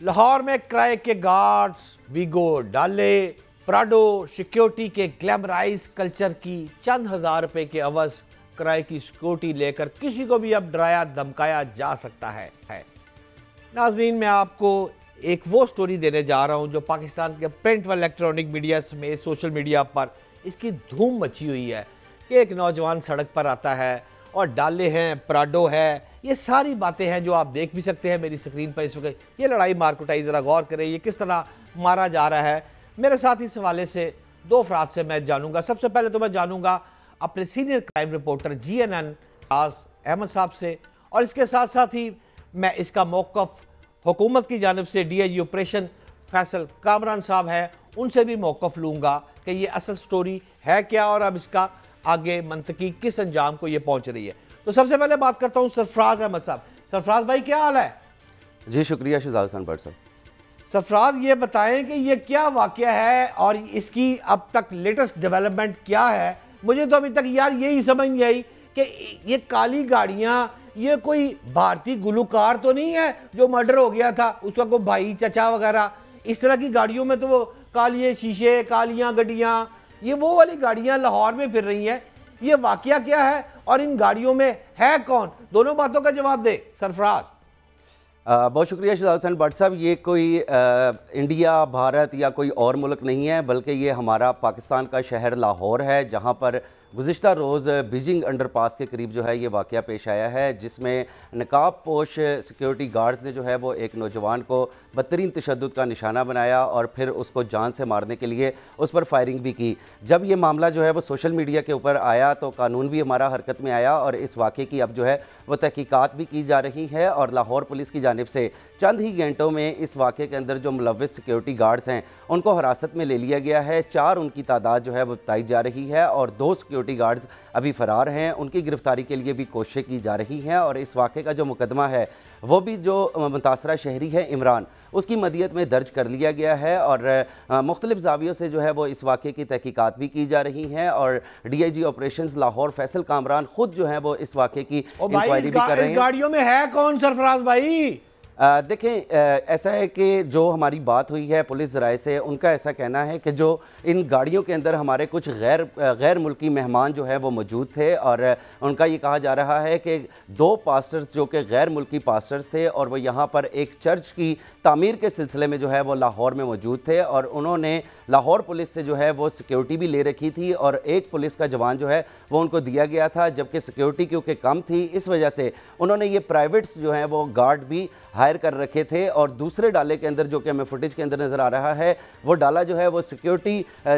लाहौर में किराए के गार्ड्स, वीगो, डाले, प्राडो सिक्योरिटी के ग्लैमराइज कल्चर की चंद हजार रुपए के अवज किराए की सिक्योरिटी लेकर किसी को भी अब डराया धमकाया जा सकता है। नाजरीन, मैं आपको एक वो स्टोरी देने जा रहा हूं जो पाकिस्तान के प्रिंट व इलेक्ट्रॉनिक मीडिया समेत सोशल मीडिया पर इसकी धूम मची हुई है कि एक नौजवान सड़क पर आता है और डाले हैं, प्राडो है, ये सारी बातें हैं जो आप देख भी सकते हैं मेरी स्क्रीन पर इस वक्त। ये लड़ाई मारकुटाई ज़रा गौर करें, ये किस तरह मारा जा रहा है। मेरे साथ इस हवाले से दो अफराद से मैं जानूंगा। सबसे पहले तो मैं जानूंगा अपने senior crime reporter GNN Ahmad साहब से, और इसके साथ साथ ही मैं इसका मौक़िफ़ हुकूमत की जानिब से DIG ऑपरेशन फैसल कामरान साहब है, उनसे भी मौक़िफ़ लूँगा कि ये असल स्टोरी है क्या और अब इसका आगे मंतकी किस अंजाम को ये पहुँच रही है। तो सबसे पहले बात करता हूँ सरफराज अहमद साहब। सरफराज भाई, क्या हाल है? जी शुक्रिया शहजाद हसन भट्ट साहब। सरफराज, ये बताएं कि ये क्या वाक़या है और इसकी अब तक लेटेस्ट डेवलपमेंट क्या है। मुझे तो अभी तक यार यही समझ नहीं आई कि ये काली गाड़ियाँ, ये कोई भारतीय गुलूकार तो नहीं है जो मर्डर हो गया था उस वक्त, को भाई चचा वगैरह इस तरह की गाड़ियों में तो वो कालिए शीशे, कालियाँ गड्डियाँ, ये वो वाली गाड़ियाँ लाहौर में फिर रही हैं। ये वाक़या क्या है और इन गाड़ियों में है कौन? दोनों बातों का जवाब दे सरफराज। बहुत शुक्रिया शहजाद हसन भट्ट साहब। ये कोई इंडिया, भारत या कोई और मुल्क नहीं है, बल्कि ये हमारा पाकिस्तान का शहर लाहौर है, जहाँ पर गुज़िश्ता रोज़ बीजिंग अंडरपास के करीब जो है ये वाक़या पेश आया है, जिसमें नकाब पोश सिक्योरिटी गार्ड्स ने जो है वो एक नौजवान को बदतरीन तशद्दुद का निशाना बनाया और फिर उसको जान से मारने के लिए उस पर फायरिंग भी की। जब ये मामला जो है वो सोशल मीडिया के ऊपर आया तो कानून भी हमारा हरकत में आया और इस वाक़े की अब जो है वो तहकीकात भी की जा रही है और लाहौर पुलिस की जानिब से चंद ही घंटों में इस वाक़े के अंदर जो मुलव्विस सिक्योरिटी गार्ड्स हैं उनको हिरासत में ले लिया गया है। 4 उनकी तादाद जो है वो बताई जा रही है और 2 सिक्योरिटी गार्ड्स अभी फ़रार हैं। उनकी गिरफ्तारी के लिए भी कोशिशें की जा रही हैं और इस वाक़े का जो मुकदमा है वो भी जो मुतासरा शहरी है इमरान, उसकी मदियत में दर्ज कर लिया गया है और मुख्तलिफ ज़ावियों से जो है वो इस वाक़े की तहकीकात भी की जा रही हैं और DIG ऑपरेशंस लाहौर फैसल कामरान खुद जो है वो इस वाक़े की इंक्वायरी भी कर रहे हैं। गाड़ियों में है कौन सरफराज भाई? देखें, ऐसा है कि जो हमारी बात हुई है पुलिस ज़राए से, उनका ऐसा कहना है कि जो इन गाड़ियों के अंदर हमारे कुछ गैर मुल्की मेहमान जो है वो मौजूद थे और उनका ये कहा जा रहा है कि 2 पास्टर्स जो कि गैर मुल्की पास्टर्स थे और वो यहाँ पर एक चर्च की तामीर के सिलसिले में जो है वो लाहौर में मौजूद थे और उन्होंने लाहौर पुलिस से जो है वो सिक्योरिटी भी ले रखी थी और एक पुलिस का जवान जो है वो उनको दिया गया था, जबकि सिक्योरिटी क्योंकि कम थी इस वजह से उन्होंने ये प्राइवेट्स जो हैं वो गार्ड भी हायर कर रखे थे। और दूसरे डाले के अंदर जो कि हमें फुटेज के अंदर नज़र आ रहा है वो डाला जो है वो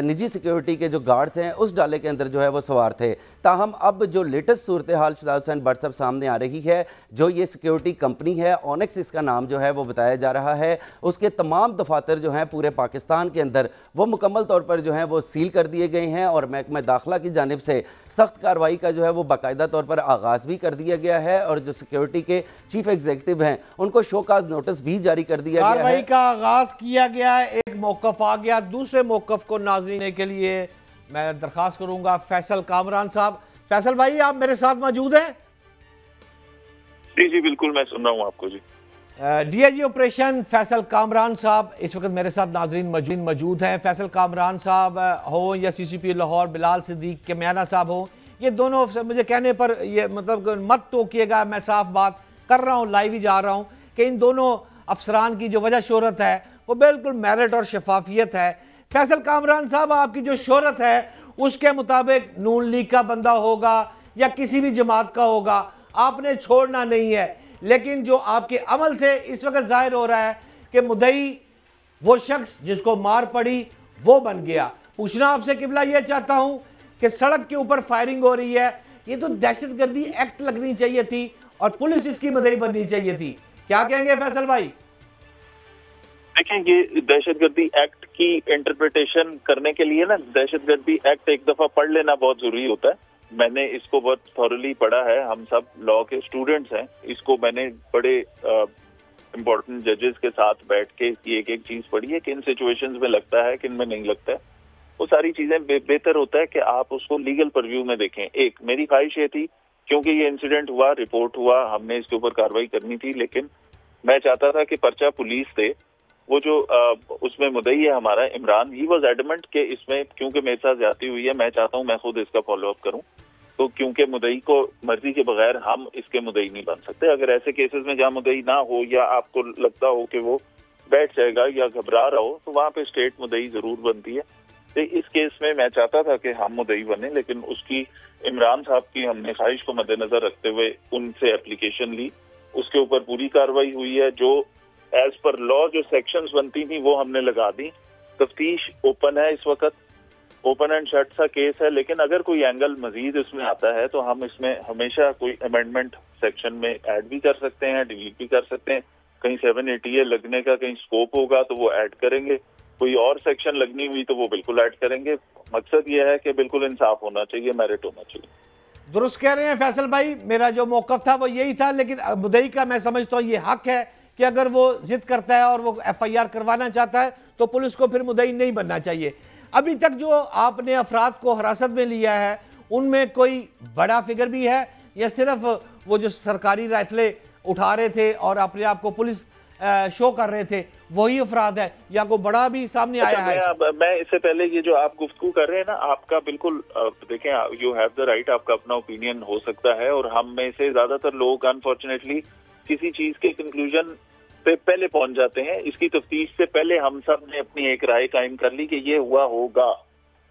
निजी सिक्योरिटी के जो गार्ड्स हैं उस डाले के अंदर जो है वो सवार थे। ताहम अब जो लेटेस्ट सूरत हाल शहजाद हसन भट्ट साहब सामने आ रही है, जो ये सिक्योरिटी कंपनी है ऑनेक्स इसका नाम जो है वो बताया जा रहा है, उसके तमाम दफातर जो हैं पूरे पाकिस्तान के अंदर वो मुकम्मल तौर पर जो है वो सील कर दिए गए हैं और महकमा दाखिला की जानिब से सख्त कार्रवाई का जो है वो बाकायदा तौर पर आगाज़ भी कर दिया गया है और जो सिक्योरिटी के चीफ एग्जीक्यूटिव हैं उनको शोकाज नोटिस भी जारी कर दिया गया है। कार्रवाई का आगाज किया गया है, एक मौक़िफ़ आ गया। दूसरे मौक़िफ़ को नाज़रीन के लिए मैं दरख्वास्त करूंगा फैसल कामरान साहब। फैसल भाई, आप मेरे साथ मौजूद हैं? जी जी बिल्कुल, मैं सुन रहा हूँ आपको। जी DIG ऑपरेशन फैसल कामरान साहब इस वक्त मेरे साथ नाजरीन मौजूद हैं। फैसल कामरान साहब हो या CCP लाहौर बिलाल सिद्दीक के म्याना साहब हो, ये दोनों मुझे कहने पर ये मतलब मत टोकिएगा, मैं साफ बात कर रहा हूँ, लाइव ही जा रहा हूँ कि इन दोनों अफसरान की जो वजह शोहरत है वो बिल्कुल मेरिट और शफाफियत है। फैसल कामरान साहब, आपकी जो शोहरत है उसके मुताबिक नून लीग का बंदा होगा या किसी भी जमात का होगा, आपने छोड़ना नहीं है, लेकिन जो आपके अमल से इस वक्त जाहिर हो रहा है कि मुद्दई वो शख्स जिसको मार पड़ी वो बन गया। पूछना आपसे किबला ये चाहता हूं कि सड़क के ऊपर फायरिंग हो रही है, ये तो दहशतगर्दी एक्ट लगनी चाहिए थी और पुलिस इसकी मुद्दई बननी चाहिए थी। क्या कहेंगे फैसल भाई? देखें, ये दहशतगर्दी एक्ट की इंटरप्रिटेशन करने के लिए ना दहशतगर्दी एक्ट एक दफा पढ़ लेना बहुत जरूरी होता है। मैंने इसको बहुत थॉरली पढ़ा है, हम सब लॉ के स्टूडेंट्स हैं। इसको मैंने बड़े इम्पोर्टेंट जजेस के साथ बैठ के एक एक चीज पढ़ी है, किन सिचुएशंस में लगता है, किन में नहीं लगता है। वो सारी चीजें बेहतर होता है कि आप उसको लीगल परव्यू में देखें। एक मेरी ख्वाहिश ये थी, क्योंकि ये इंसिडेंट हुआ, रिपोर्ट हुआ, हमने इसके ऊपर कार्रवाई करनी थी, लेकिन मैं चाहता था कि पर्चा पुलिस दे वो जो उसमें मुदई है हमारा इमरान, ही वॉज एडमेंट के इसमें क्योंकि मेरे साथ ज्यादती हुई है, मैं चाहता हूँ मैं खुद इसका फॉलो अप करूँ, तो क्योंकि मुदई को मर्जी के बगैर हम इसके मुदई नहीं बन सकते। अगर ऐसे केसेस में जहाँ मुदई ना हो या आपको लगता हो कि वो बैठ जाएगा या घबरा रहा हो, तो वहाँ पे स्टेट मुदई जरूर बनती है। तो इस केस में मैं चाहता था कि हम मुदई बने, लेकिन उसकी इमरान साहब की हमने ख्वाहिश को मद्देनजर रखते हुए उनसे एप्लीकेशन ली, उसके ऊपर पूरी कार्रवाई हुई है। जो एज पर लॉ जो सेक्शंस बनती थी वो हमने लगा दी। तफ्तीश ओपन है, इस वक्त ओपन एंड शट सा केस है, लेकिन अगर कोई एंगल मजीद इसमें आता है तो हम इसमें हमेशा कोई अमेंडमेंट सेक्शन में ऐड भी कर सकते हैं, डिलीट भी कर सकते हैं। कहीं 780A लगने का कहीं स्कोप होगा तो वो ऐड करेंगे, कोई और सेक्शन लगनी हुई तो वो बिल्कुल ऐड करेंगे। मकसद ये है कि बिल्कुल इंसाफ होना चाहिए, मेरिट होना चाहिए। दुरुस्त कह रहे हैं फैसल भाई, मेरा जो मौकफ था वो यही था, लेकिन मुदई का मैं समझता हूँ ये हक है कि अगर वो जिद करता है और वो FIR करवाना चाहता है तो पुलिस को फिर मुदई नहीं बनना चाहिए। अभी तक जो आपने अफराद को हिरासत में लिया है उनमें कोई बड़ा फिगर भी है या सिर्फ वो जो सरकारी राइफलें उठा रहे थे और अपने आप को पुलिस शो कर रहे थे वही अफराद है, या कोई बड़ा भी सामने आया है? मैं इससे पहले ये जो आप गुफ्तगू कर रहे हैं ना, आपका बिल्कुल देखें, यू हैव द राइट, आपका अपना ओपिनियन हो सकता है, और हम में से ज्यादातर लोग अनफॉर्चुनेटली किसी चीज के कंक्लूजन पे पहले पहुंच जाते हैं। इसकी तफ्तीश से पहले हम सब ने अपनी एक राय कायम कर ली कि ये हुआ होगा।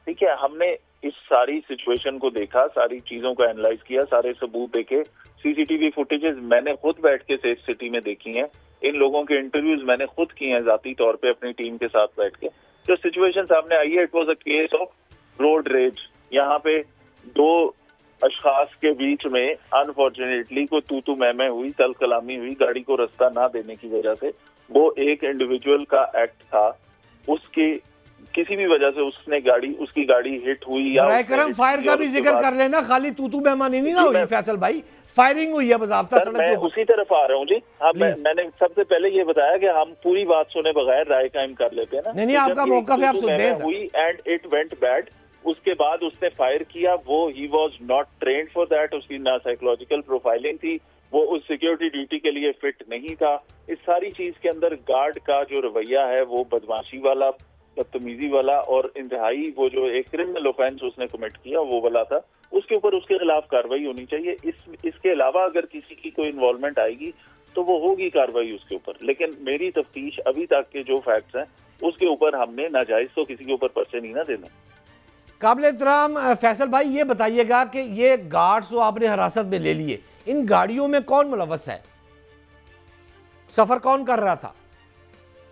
ठीक है, हमने इस सारी सिचुएशन को देखा, सारी चीजों को एनालाइज किया, सारे सबूत देखे, CCTV फुटेजेस मैंने खुद बैठ के सेफ सिटी में देखी हैं, इन लोगों के इंटरव्यूज मैंने खुद किए हैं जाती तौर पे अपनी टीम के साथ बैठ के। जो सिचुएशन सामने आई है, it was a case of road rage. यहाँ पे दो अशखास के बीच में अनफॉर्चुनेटली कोई तू मैं हुई, तल कलामी हुई, गाड़ी को रास्ता ना देने की वजह से। वो एक इंडिविजुअल का एक्ट था, उसके किसी भी वजह से उसकी गाड़ी हिट हुई या फायर का भी जिक्र कर लेना, खाली तू मेहमानी नहीं ना हुई फैसल भाई, फायरिंग हुई है बजाब्ता सड़क मैं उसी तरफ आ रहा हूँ जी। हाँ, मैंने सबसे पहले ये बताया कि हम पूरी बात सुने बगैर राय कायम कर लेते हैं ना। नहीं, आपका मौका है, आप सुनते हैं। हुई एंड इट वेंट बैड। उसके बाद उसने फायर किया, वो he was not trained for that, उसकी ना साइकोलॉजिकल प्रोफाइलिंग थी, वो उस सिक्योरिटी ड्यूटी के लिए फिट नहीं था। इस सारी चीज के अंदर गार्ड का जो रवैया है वो बदमाशी वाला, बदतमीजी वाला और इंतहाई वो जो एक क्रिमिनल ऑफेंस उसने कमिट किया वो वाला था। उसके ऊपर उसके खिलाफ कार्रवाई होनी चाहिए। इसके अलावा अगर किसी की कोई इन्वॉल्वमेंट आएगी तो वो होगी कार्रवाई उसके ऊपर, लेकिन मेरी तफ्तीश अभी तक के जो फैक्ट्स हैं उसके ऊपर हमने नाजायज तो किसी के ऊपर पर्चे नहीं ना देने। काबिल एहतराम फैसल भाई, ये बताइएगा कि ये गार्ड्स जो आपने हिरासत में ले लिए, इन गाड़ियों में कौन मुलव्वस है, सफर कौन कर रहा था?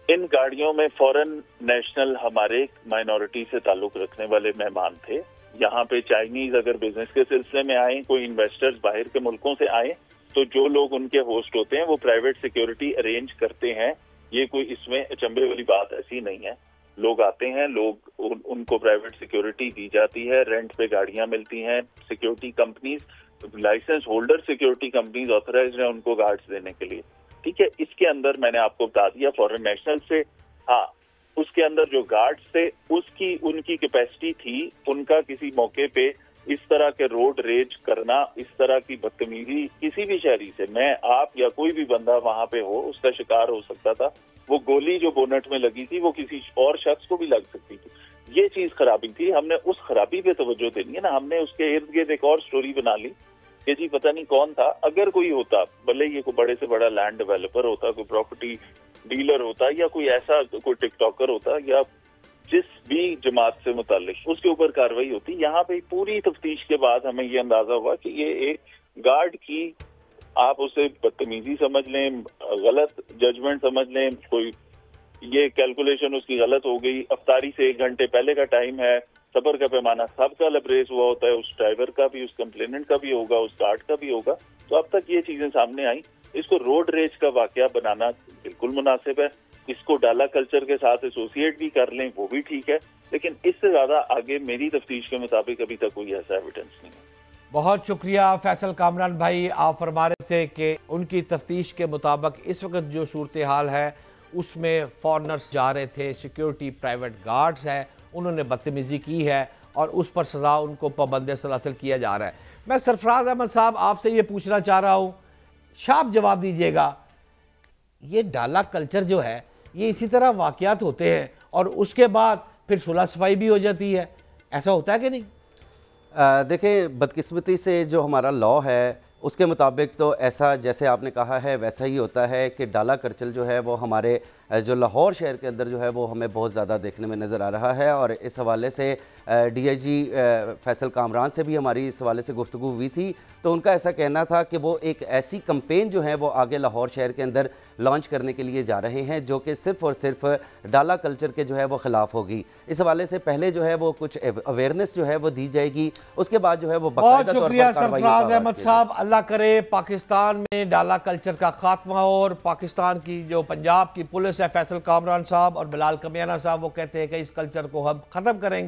इन गाड़ियों में फॉरेन नेशनल हमारे माइनॉरिटी से ताल्लुक रखने वाले मेहमान थे। यहाँ पे चाइनीज अगर बिजनेस के सिलसिले में आए, कोई इन्वेस्टर्स बाहर के मुल्कों से आए, तो जो लोग उनके होस्ट होते हैं वो प्राइवेट सिक्योरिटी अरेंज करते हैं। ये कोई इसमें अचंभे वाली बात ऐसी नहीं है। लोग आते हैं, उनको प्राइवेट सिक्योरिटी दी जाती है, रेंट पे गाड़ियां मिलती हैं, security companies, license holder security companies authorized है उनको गार्ड्स देने के लिए। ठीक है, इसके अंदर मैंने आपको बता दिया फॉरेन नेशनल से। हाँ, उसके अंदर जो गार्ड्स थे उनकी कैपेसिटी थी, उनका किसी मौके पे इस तरह के रोड रेज करना, इस तरह की बदतमीजी किसी भी शहरी से, मैं आप या कोई भी बंदा वहां पे हो उसका शिकार हो सकता था। वो गोली जो बोनट में लगी थी वो किसी और शख्स को भी लग सकती थी। ये चीज खराबी थी, हमने उस खराबी पे तवज्जो देनी है ना। हमने उसके इर्द गिर्द एक और स्टोरी बना ली कि जी पता नहीं कौन था, अगर कोई होता, भले ये कोई बड़े से बड़ा लैंड डेवलपर होता, कोई प्रॉपर्टी डीलर होता या कोई ऐसा कोई टिकटॉकर होता या जिस भी जमात से मुताल्लिक, उसके ऊपर कार्रवाई होती। यहाँ पे पूरी तफ्तीश के बाद हमें ये अंदाजा हुआ कि ये एक गार्ड की, आप उसे बदतमीजी समझ लें, गलत जजमेंट समझ लें, कोई ये कैलकुलेशन उसकी गलत हो गई। अफ्तारी से 1 घंटे पहले का टाइम है, सबर का पैमाना सबका लबरेज हुआ होता है, उस ड्राइवर का भी, उस कंप्लेनेंट का भी होगा, उस गार्ड का भी होगा। तो अब तक ये चीजें सामने आई। इसको रोड रेज का वाकया बनाना बिल्कुल मुनासिब है, इसको डाला कल्चर के साथ एसोसिएट भी कर लें वो भी ठीक है, लेकिन इससे ज्यादा आगे मेरी तफ्तीश के मुताबिक अभी तक कोई ऐसा एविडेंस नहीं है। बहुत शुक्रिया फैसल कामरान भाई, आप फरमा रहे थे कि उनकी तफ्तीश के मुताबिक इस वक्त जो सूरत हाल है उसमें फॉरनर्स जा रहे थे, सिक्योरिटी प्राइवेट गार्ड्स हैं, उन्होंने बदतमीजी की है और उस पर सज़ा उनको पाबंद सलासल किया जा रहा है। मैं सरफराज अहमद साहब आपसे ये पूछना चाह रहा हूँ, शार्प जवाब दीजिएगा, ये डाला कल्चर जो है ये इसी तरह वाक़यात होते हैं और उसके बाद फिर सुलह सफाई भी हो जाती है। ऐसा होता है कि नहीं? देखें, बदकिस्मती से जो हमारा लॉ है उसके मुताबिक तो ऐसा जैसे आपने कहा है वैसा ही होता है कि डाला करचल जो है वो हमारे जो लाहौर शहर के अंदर जो है वो हमें बहुत ज़्यादा देखने में नज़र आ रहा है। और इस हवाले से डीआईजी फैसल कामरान से भी हमारी इस हवाले से गुफ्तगू हुई थी, तो उनका ऐसा कहना था कि वो एक ऐसी कंपेन जो है वो आगे लाहौर शहर के अंदर लॉन्च करने के लिए जा रहे हैं जो कि सिर्फ़ और सिर्फ डाला कल्चर के जो है वो ख़िलाफ़ होगी। इस हवाले से पहले जो है वो कुछ अवेयरनेस जो है वो दी जाएगी, उसके बाद जो है वो बहुत शुक्रिया सरफराज अहमद साहब। अल्लाह करे पाकिस्तान में डाला कल्चर का खात्मा हो। और पाकिस्तान की जो पंजाब की पुलिस है, फैसल कामरान साहब और बिलाल कमियाना साहब, वो कहते हैं कि इस कल्चर को हम ख़त्म करेंगे।